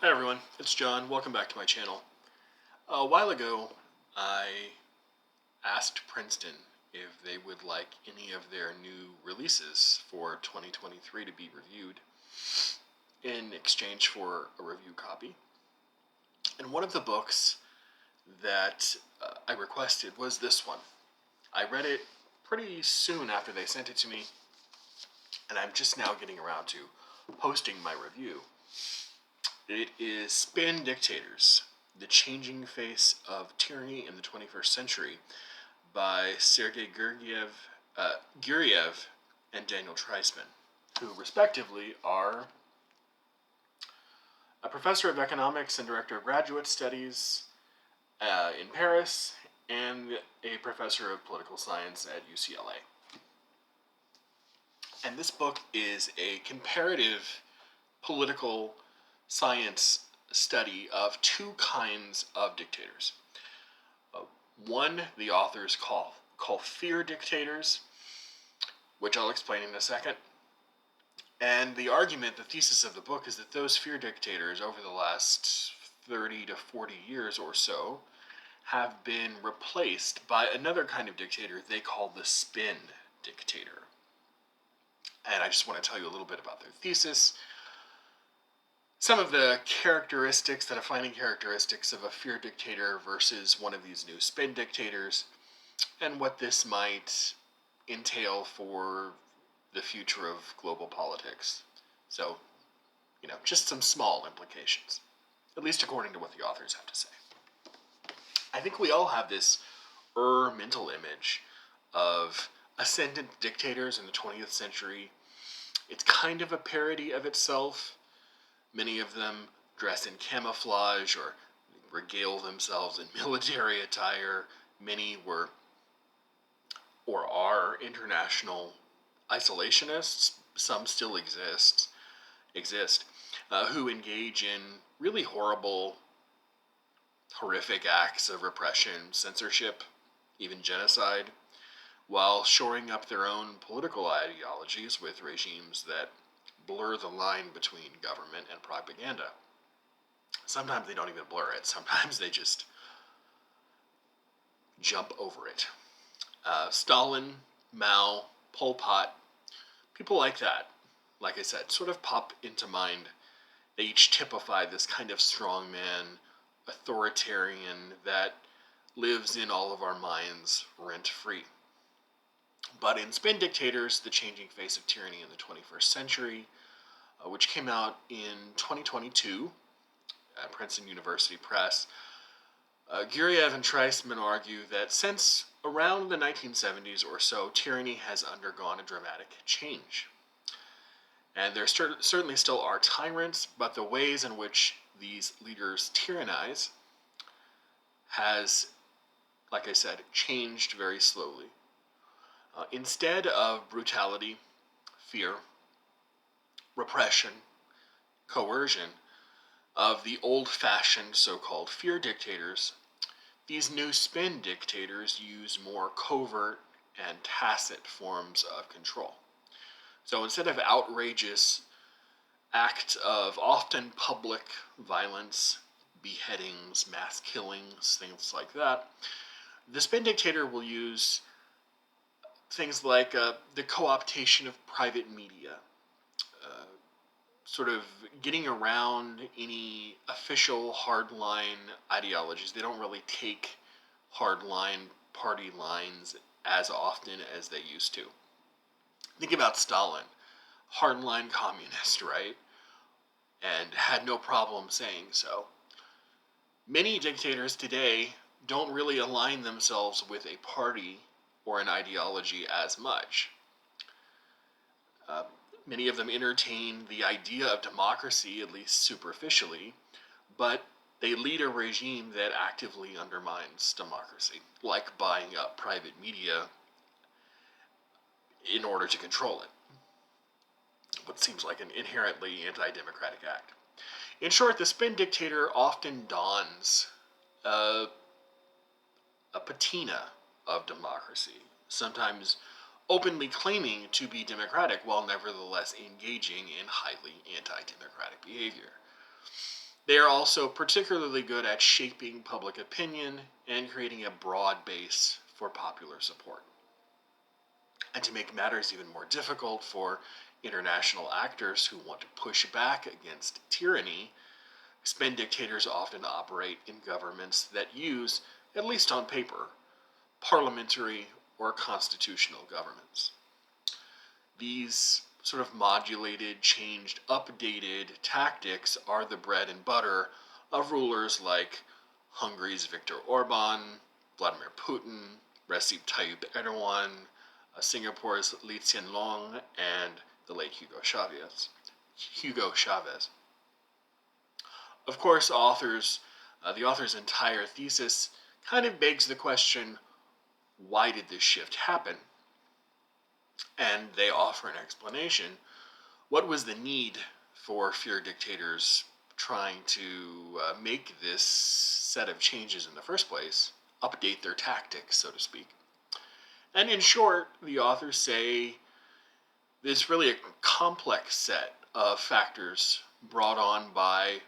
Hi everyone, it's John. Welcome back to my channel. A while ago, I asked Princeton if they would like any of their new releases for 2023 to be reviewed in exchange for a review copy. And one of the books that I requested was this one. I read it pretty soon after they sent it to me, and I'm just now getting around to posting my review. It is Spin Dictators, The Changing Face of Tyranny in the 21st Century by Sergei Guriev and Daniel Treisman, who respectively are a professor of economics and director of graduate studies in Paris and a professor of political science at UCLA. And this book is a comparative political science study of two kinds of dictators. One, the authors call fear dictators, which I'll explain in a second. And the argument, the thesis of the book, is that those fear dictators over the last 30 to 40 years or so have been replaced by another kind of dictator they call the spin dictator. And I just want to tell you a little bit about their thesis, some of the characteristics, the defining characteristics of a fear dictator versus one of these new spin dictators, and what this might entail for the future of global politics. So, just some small implications, at least according to what the authors have to say. I think we all have this mental image of ascendant dictators in the 20th century. It's kind of a parody of itself. Many of them dress in camouflage or regale themselves in military attire. Many were or are international isolationists. Some still exist, who engage in really horrific acts of repression, censorship, even genocide, while shoring up their own political ideologies with regimes that blur the line between government and propaganda. Sometimes they don't even blur it. Sometimes they just jump over it. Stalin, Mao, Pol Pot, people like that, like I said, sort of pop into mind. They each typify this kind of strongman, authoritarian that lives in all of our minds rent-free. But in Spin Dictators, The Changing Face of Tyranny in the 21st Century, which came out in 2022 at Princeton University Press, Guriev and Treisman argue that since around the 1970s or so, tyranny has undergone a dramatic change. And there certainly still are tyrants, but the ways in which these leaders tyrannize has, like I said, changed very slowly. Instead of brutality, fear, repression, coercion of the old-fashioned so-called fear dictators, these new spin dictators use more covert and tacit forms of control. So instead of outrageous acts of often public violence, beheadings, mass killings, things like that, the spin dictator will use things like the co-optation of private media, sort of getting around any official hardline ideologies. They don't really take hardline party lines as often as they used to. Think about Stalin, hardline communist, right? And had no problem saying so. Many dictators today don't really align themselves with a party or an ideology as much. Many of them entertain the idea of democracy, at least superficially, but they lead a regime that actively undermines democracy, like buying up private media in order to control it. What seems like an inherently anti-democratic act. In short, the spin dictator often dons a patina of democracy, sometimes openly claiming to be democratic while nevertheless engaging in highly anti-democratic behavior. They are also particularly good at shaping public opinion and creating a broad base for popular support. And to make matters even more difficult for international actors who want to push back against tyranny, spin dictators often operate in governments that use, at least on paper, parliamentary or constitutional governments. These sort of modulated, changed, updated tactics are the bread and butter of rulers like Hungary's Viktor Orban, Vladimir Putin, Recep Tayyip Erdogan, Singapore's Lee Hsien Loong, and the late Hugo Chavez. Of course, the author's entire thesis kind of begs the question, why did this shift happen? And they offer an explanation. What was the need for fear dictators trying to make this set of changes in the first place, update their tactics, so to speak? And in short, the authors say there's really a complex set of factors brought on by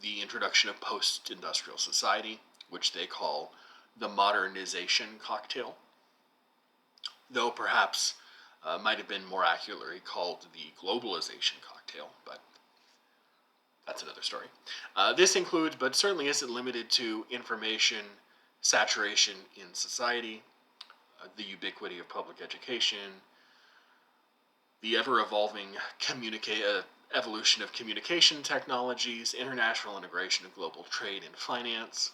the introduction of post-industrial society, which they call the modernization cocktail, though perhaps might have been more accurately called the globalization cocktail, but that's another story. This includes, but certainly isn't limited to, information saturation in society, the ubiquity of public education, the ever-evolving evolution of communication technologies, international integration of global trade and finance,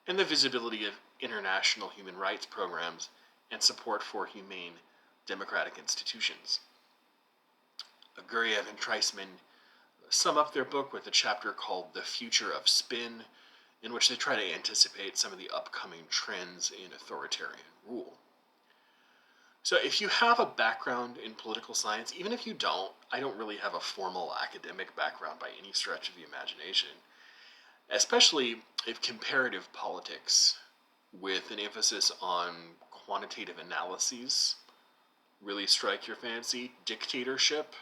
and the visibility of international human rights programs and support for humane democratic institutions. Guriev and Treisman sum up their book with a chapter called The Future of Spin, in which they try to anticipate some of the upcoming trends in authoritarian rule. So if you have a background in political science, even if you don't, I don't really have a formal academic background by any stretch of the imagination, especially if comparative politics with an emphasis on quantitative analyses really strike your fancy, dictatorship,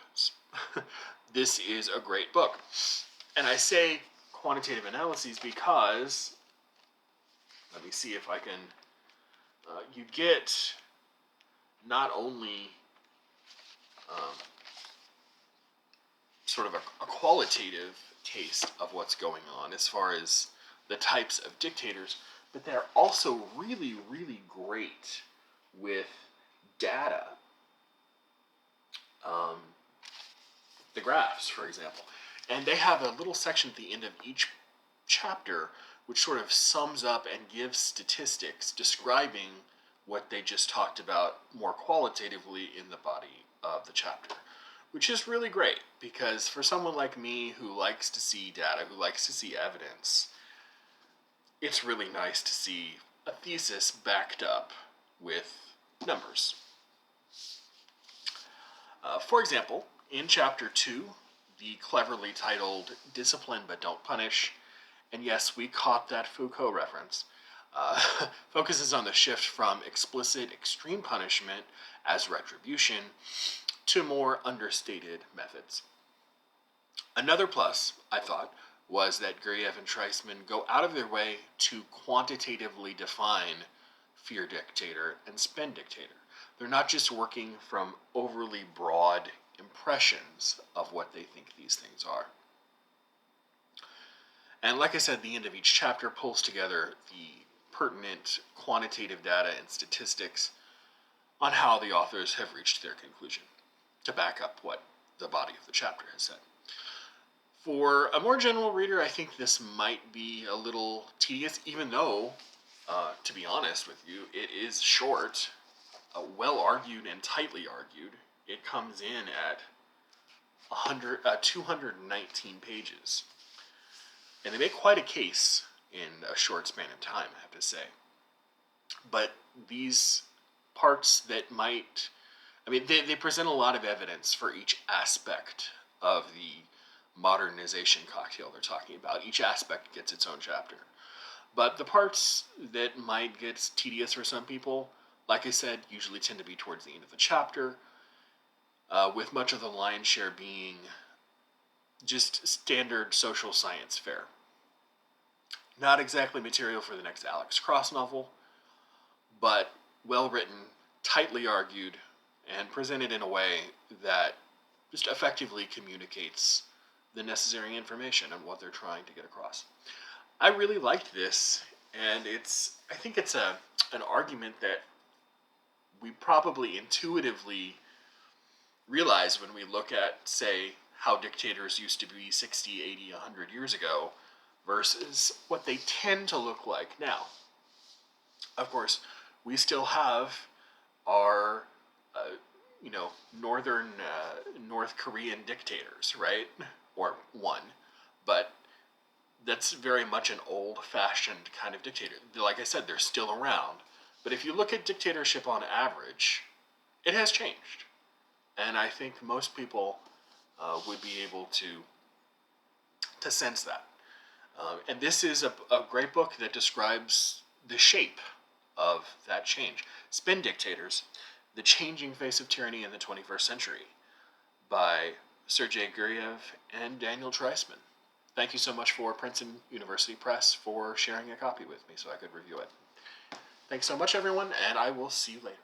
this is a great book. And I say quantitative analyses because, let me see if I can, you get not only sort of a qualitative taste of what's going on as far as the types of dictators, but they're also really, really great with data. The graphs, for example. And they have a little section at the end of each chapter which sort of sums up and gives statistics describing what they just talked about more qualitatively in the body of the chapter, which is really great because for someone like me who likes to see data, who likes to see evidence, it's really nice to see a thesis backed up with numbers. For example, in Chapter 2, the cleverly titled Discipline But Don't Punish, and yes, we caught that Foucault reference, focuses on the shift from explicit extreme punishment as retribution to more understated methods. Another plus, I thought, was that Guriev and Treisman go out of their way to quantitatively define fear dictator and spin dictator. They're not just working from overly broad impressions of what they think these things are. And like I said, the end of each chapter pulls together the pertinent quantitative data and statistics on how the authors have reached their conclusion to back up what the body of the chapter has said. For a more general reader, I think this might be a little tedious, even though, to be honest with you, it is short, well argued and tightly argued. It comes in at 219 pages. And they make quite a case in a short span of time, I have to say. But these parts that might, they present a lot of evidence for each aspect of the modernization cocktail they're talking about. Each aspect gets its own chapter. But the parts that might get tedious for some people, like I said, usually tend to be towards the end of the chapter, with much of the lion's share being just standard social science fare. Not exactly material for the next Alex Cross novel, but well written, tightly argued, and presented in a way that just effectively communicates the necessary information and what they're trying to get across. I really liked this, and I think it's an argument that we probably intuitively realize when we look at, say, how dictators used to be 60, 80, 100 years ago versus what they tend to look like now. Of course, we still have our, northern North Korean dictators, right? Or one, but that's very much an old-fashioned kind of dictator. Like I said, they're still around. But if you look at dictatorship on average, it has changed. And I think most people would be able to sense that. And this is a great book that describes the shape of that change. Spin Dictators, The Changing Face of Tyranny in the 21st Century by Sergei Guriev and Daniel Treisman. Thank you so much for Princeton University Press for sharing a copy with me so I could review it. Thanks so much, everyone, and I will see you later.